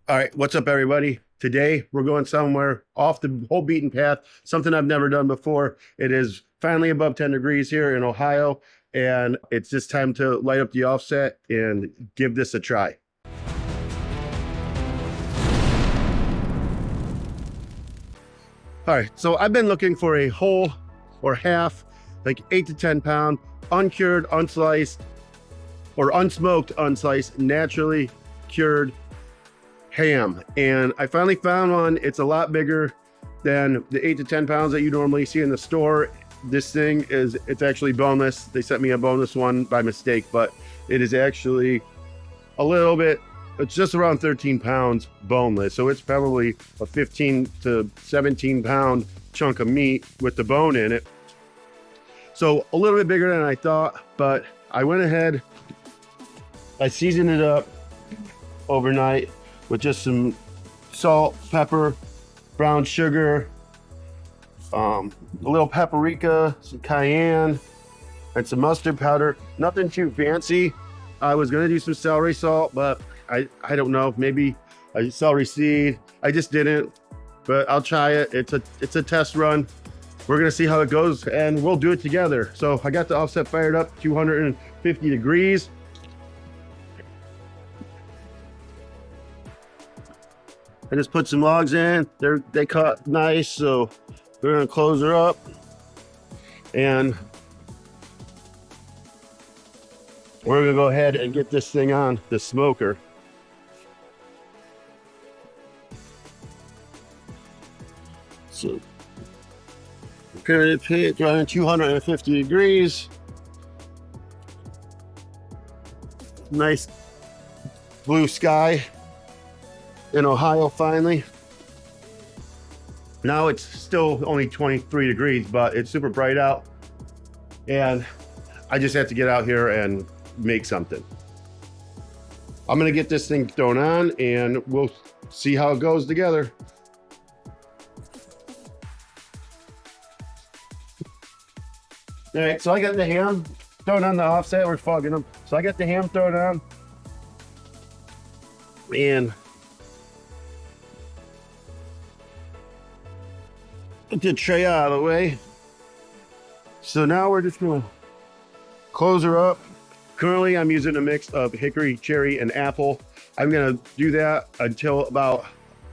All right, what's up, everybody? Today we're going somewhere off the whole beaten path, something I've never done before. It is finally above 10 degrees here in Ohio, and it's just time to light up the offset and give this a try. All right, so I've been looking for a whole or half, like 8 to 10 pound, uncured, unsliced, or unsmoked, unsliced, naturally cured ham, and I finally found one. It's a lot bigger than the 8 to 10 pounds that you normally see in the store. This thing it's actually boneless. They sent me a boneless one by mistake, but it is actually a little bit, it's just around 13 pounds boneless, so it's probably a 15 to 17 pound chunk of meat with the bone in it, so a little bit bigger than I thought. But I went ahead, I seasoned it up overnight with just some salt, pepper, brown sugar, a little paprika, some cayenne, and some mustard powder. Nothing too fancy. I was gonna do some celery salt, but I don't know, maybe a celery seed. I just didn't, but I'll try it. It's a test run. We're gonna see how it goes, and we'll do it together. So I got the offset fired up, 250 degrees. I just put some logs in. They cut nice, so we're gonna close her up, and we're gonna go ahead and get this thing on the smoker. So we're gonna put it around 250 degrees. Nice blue sky in Ohio finally. Now it's still only 23 degrees, but it's super bright out, and I just have to get out here and make something. I'm gonna get this thing thrown on, and we'll see how it goes together. All right, so I got the ham thrown on the offset. We're fogging them. So I got the ham thrown on, and get the tray out of the way. So now we're just gonna close her up. Currently I'm using a mix of hickory, cherry, and apple. I'm gonna do that until about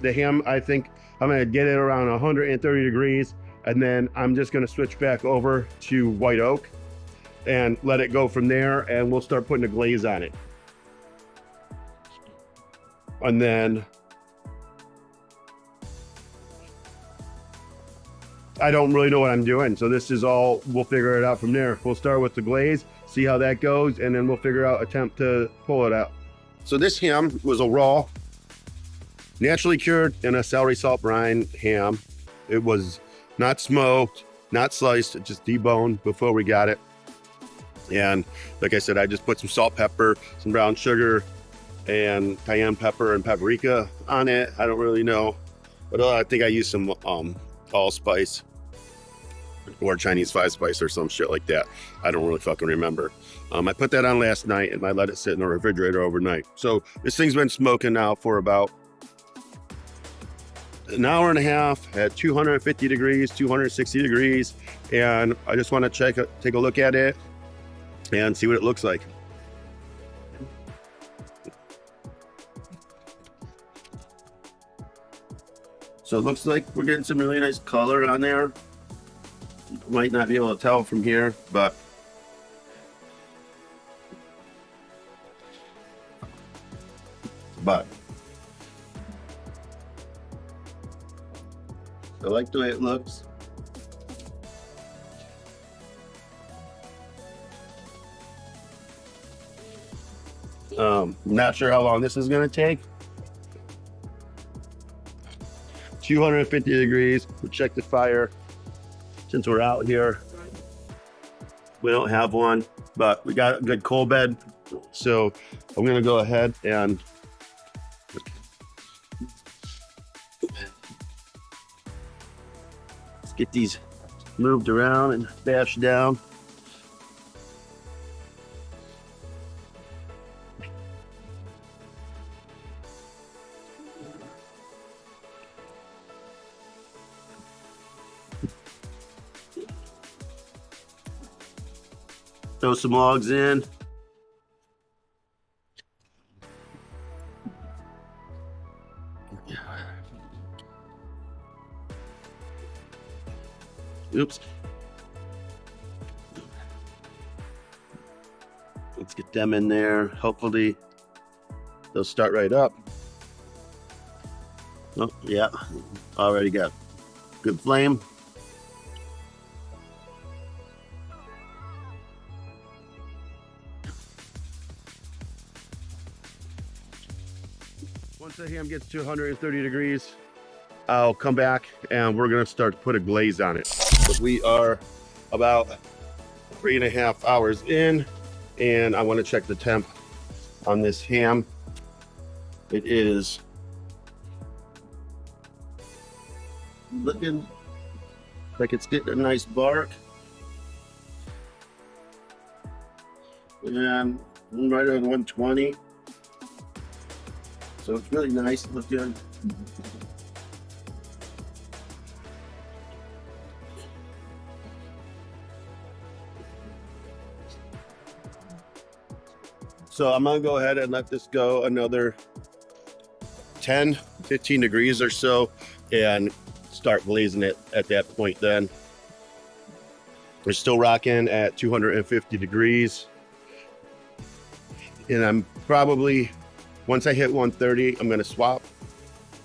the ham. I think I'm gonna get it around 130 degrees, and then I'm just gonna switch back over to white oak and let it go from there, and we'll start putting a glaze on it. And then I don't really know what I'm doing, so this is all, we'll figure it out from there. We'll start with the glaze, see how that goes, and then we'll figure out, attempt to pull it out. So this ham was a raw, naturally cured in a celery salt brine ham. It was not smoked, not sliced, just deboned before we got it. And like I said, I just put some salt, pepper, some brown sugar, and cayenne pepper and paprika on it. I don't really know, but I think I used some allspice or Chinese 5-spice or some shit like that. I don't really fucking remember. I put that on last night, and I let it sit in the refrigerator overnight. So this thing's been smoking now for about an hour and a half at 250 degrees, 260 degrees. And I just want to take a look at it and see what it looks like. So it looks like we're getting some really nice color on there. You might not be able to tell from here, but I like the way it looks. Not sure how long this is going to take. 250 degrees. We'll check the fire. Since we're out here, we don't have one, but we got a good coal bed. So I'm going to go ahead and let's get these moved around and bashed down. Throw some logs in. Oops. Let's get them in there. Hopefully they'll start right up. Oh, yeah, already got good flame. Once the ham gets to 130 degrees, I'll come back and we're gonna start to put a glaze on it. But we are about 3.5 hours in, and I want to check the temp on this ham. It is looking like it's getting a nice bark, and I'm right on 120, so it's really nice looking. So I'm gonna go ahead and let this go another 10-15 degrees or so and start glazing it at that point. Then we're still rocking at 250 degrees, and I'm probably, once I hit 130, I'm gonna swap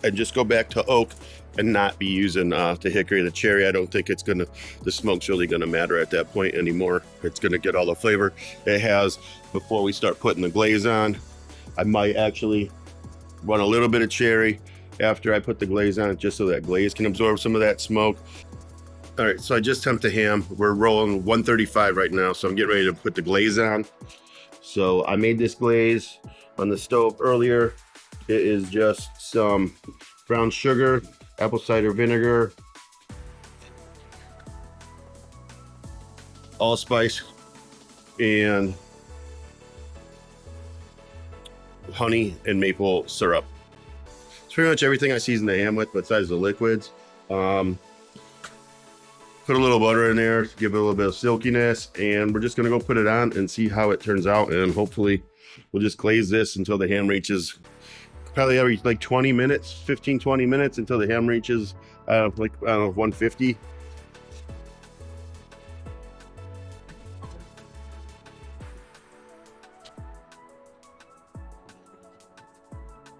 and just go back to oak and not be using the hickory, the cherry. I don't think it's gonna, the smoke's really gonna matter at that point anymore. It's gonna get all the flavor it has before we start putting the glaze on. I might actually run a little bit of cherry after I put the glaze on, just so that glaze can absorb some of that smoke. All right, so I just temped the ham. We're rolling 135 right now, so I'm getting ready to put the glaze on. So I made this glaze on the stove earlier. It is just some brown sugar, apple cider vinegar, allspice, and honey and maple syrup. It's pretty much everything I season the ham with besides the liquids. Put a little butter in there to give it a little bit of silkiness, and we're just gonna go put it on and see how it turns out, and hopefully we'll just glaze this until the ham reaches, probably every like 20 minutes, 15-20 minutes, until the ham reaches like, I don't know, 150.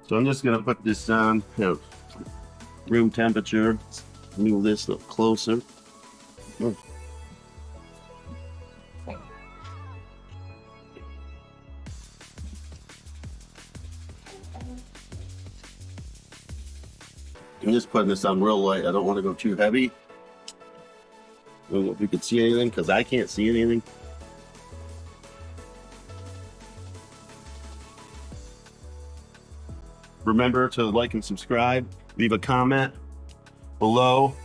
So I'm just gonna put this on, room temperature. Move this a little closer. I'm just putting this on real light. I don't want to go too heavy. I don't know if you can see anything, because I can't see anything. Remember to like and subscribe. Leave a comment below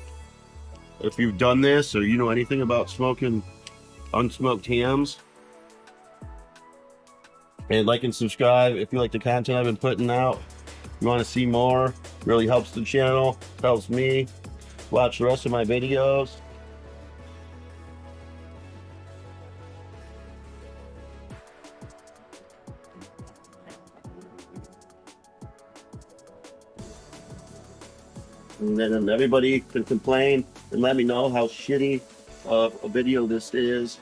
if you've done this or you know anything about smoking unsmoked hams. And like and subscribe if you like the content I've been putting out. You want to see more, really helps the channel, helps me. Watch the rest of my videos. And then everybody can complain and let me know how shitty of a video this is,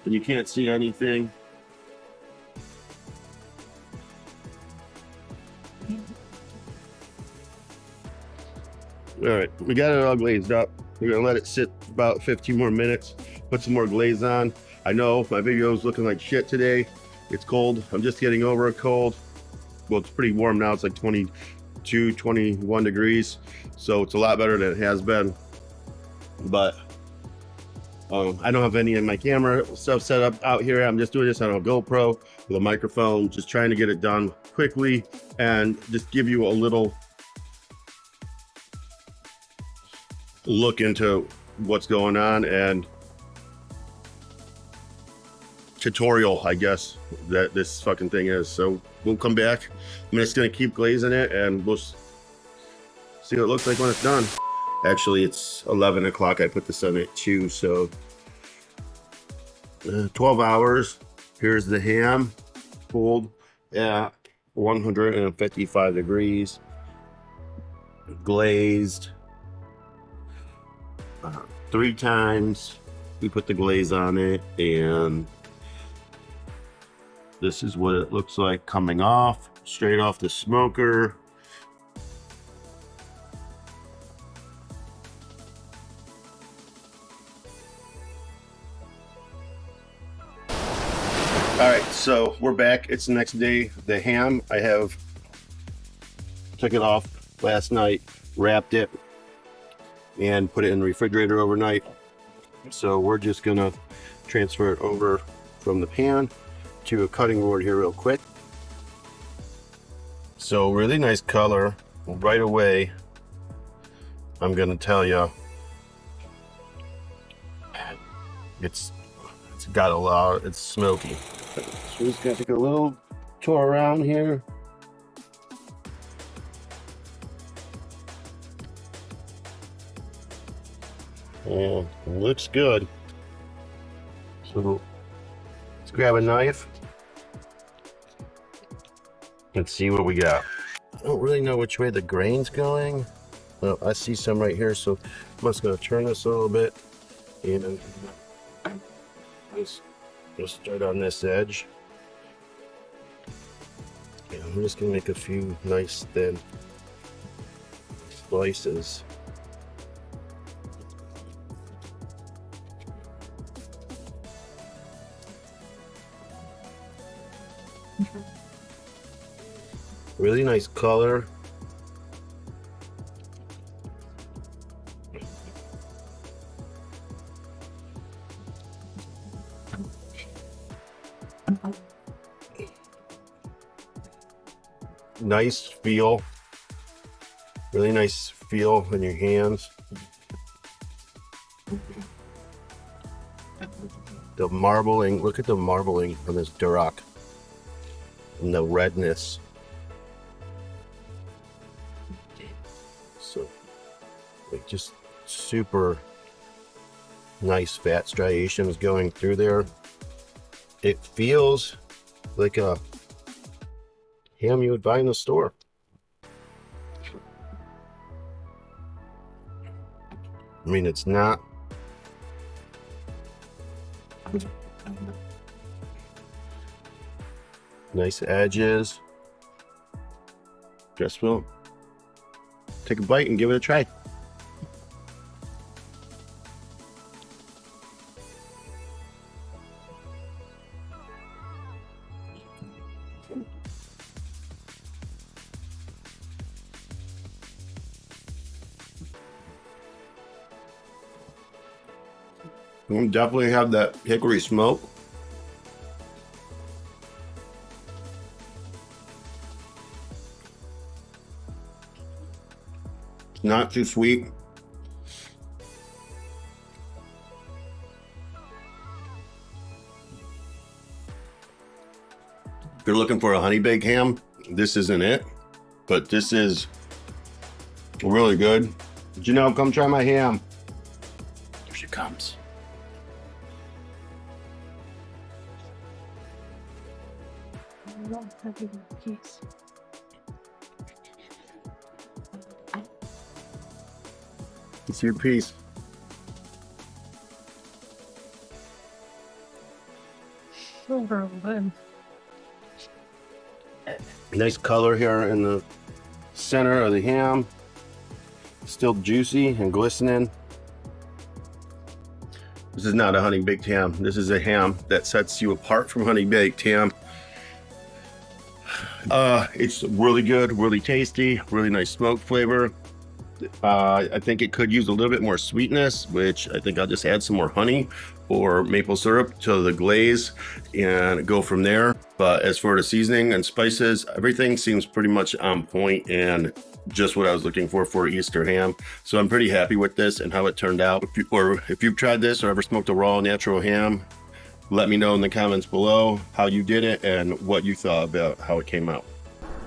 and you can't see anything. All right, we got it all glazed up. We're gonna let it sit about 15 more minutes, put some more glaze on. I know my video is looking like shit today. It's cold. I'm just getting over a cold. Well, it's pretty warm now. It's like 22, 21 degrees. So it's a lot better than it has been. But I don't have any of my camera stuff set up out here. I'm just doing this on a GoPro with a microphone, just trying to get it done quickly and just give you a little look into what's going on and tutorial, I guess, that this fucking thing is. So we'll come back. I'm just gonna keep glazing it and we'll see what it looks like when it's done. Actually, it's 11 o'clock. I put this on at 2, so 12 hours. Here's the ham, cooled at 155 degrees, glazed 3 times. We put the glaze on it, and this is what it looks like coming off, straight off the smoker. All right, so we're back. It's the next day. The ham, I have took it off last night, wrapped it, and put it in the refrigerator overnight. So we're just gonna transfer it over from the pan to a cutting board here real quick. So really nice color right away. I'm gonna tell you, it's got a lot, it's smoky. So we're just gonna take a little tour around here. And it looks good. So let's grab a knife. Let's see what we got. I don't really know which way the grain's going. Well, I see some right here, so I'm just gonna turn this a little bit. And we'll start on this edge. And I'm just gonna make a few nice thin slices. Really nice color. Nice feel. Really nice feel in your hands. The marbling, look at the marbling on this Duroc. And the redness. So, like, just super nice fat striations going through there. It feels like a ham you would buy in the store. I mean, it's not nice edges. Just will take a bite and give it a try. You definitely have that hickory smoke. Not too sweet. If you're looking for a honey baked ham, this isn't it, but this is really good. Janelle, come try my ham. Here she comes. It's your piece. Nice color here in the center of the ham. Still juicy and glistening. This is not a honey baked ham. This is a ham that sets you apart from honey baked ham. It's really good, really tasty, really nice smoke flavor. I think it could use a little bit more sweetness, which I think I'll just add some more honey or maple syrup to the glaze and go from there. But as for the seasoning and spices, everything seems pretty much on point and just what I was looking for Easter ham. So I'm pretty happy with this and how it turned out. If you've tried this or ever smoked a raw natural ham, let me know in the comments below how you did it and what you thought about how it came out.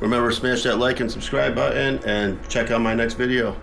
Remember, smash that like and subscribe button and check out my next video.